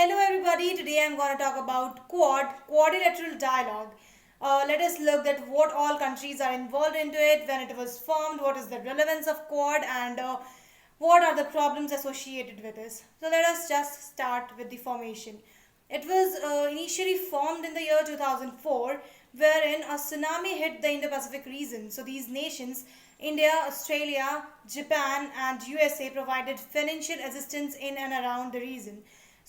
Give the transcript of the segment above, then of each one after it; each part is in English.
Hello everybody, today I'm going to talk about quadrilateral dialogue. Let us look at what all countries are involved into it, when it was formed, what is the relevance of Quad, and what are the problems associated with this. So let us just start with the formation. It was initially formed in the year 2004, wherein a tsunami hit the Indo-Pacific region. So these nations, India, Australia, Japan, and USA, provided financial assistance in and around the region.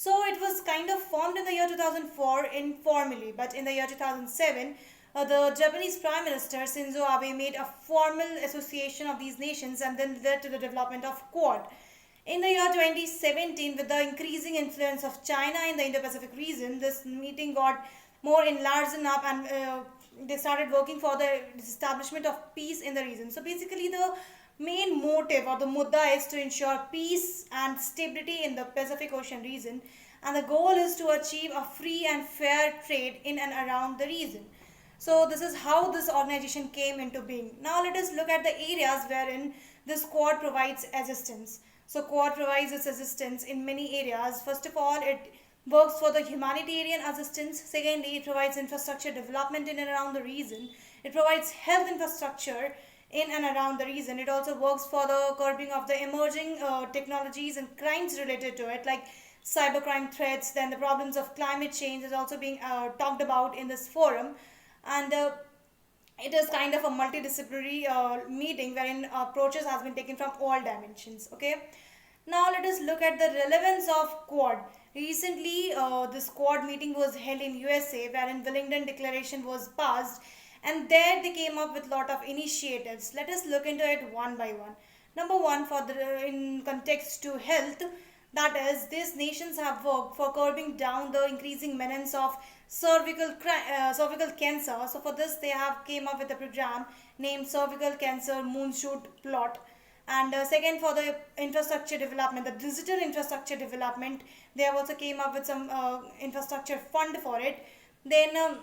So it was kind of formed in the year 2004 informally, but in the year 2007, the Japanese Prime Minister Shinzo Abe made a formal association of these nations and then led to the development of Quad. In the year 2017, with the increasing influence of China in the Indo-Pacific region, this meeting got more enlarged up and they started working for the establishment of peace in the region. So basically, the main motive or the mudda is to ensure peace and stability in the Pacific Ocean region, and the goal is to achieve a free and fair trade in and around the region. So this is how this organization came into being. Now let us look at the areas wherein this Quad provides assistance. So Quad provides its assistance in many areas. First of all, it works for the humanitarian assistance. Secondly, it provides infrastructure development in and around the region. It provides health infrastructure in and around the region. It also works for the curbing of the emerging technologies and crimes related to it, like cybercrime threats. Then the problems of climate change is also being talked about in this forum, and it is kind of a multidisciplinary meeting wherein approaches has been taken from all dimensions. Okay, now let us look at the relevance of Quad. Recently, this Quad meeting was held in USA, wherein Wellington Declaration was passed, and there they came up with lot of initiatives. Let us look into it one by one. Number one, for the in context to health, that is, these nations have worked for curbing down the increasing menace of cervical cancer. So for this, they have came up with a program named Cervical Cancer Moonshoot Plot. And second, for the infrastructure development, the digital infrastructure development, they have also came up with some infrastructure fund for it. Then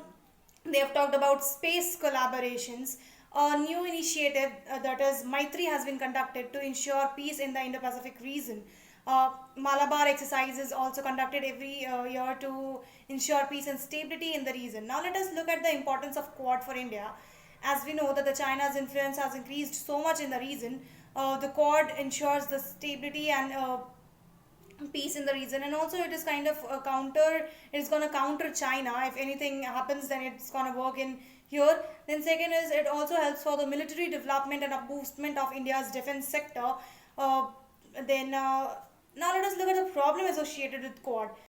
they have talked about space collaborations. A new initiative, that is Maitri, has been conducted to ensure peace in the Indo-Pacific region. Malabar exercise is also conducted every year to ensure peace and stability in the region. Now let us look at the importance of Quad for India. As we know that the China's influence has increased so much in the region, the Quad ensures the stability and peace in the region, and also it is kind of a counter. It's going to counter China. If anything happens, then it's going to work in here. Then second is, it also helps for the military development and upboostment of India's defense sector. uh, then Now let us look at the problem associated with Quad.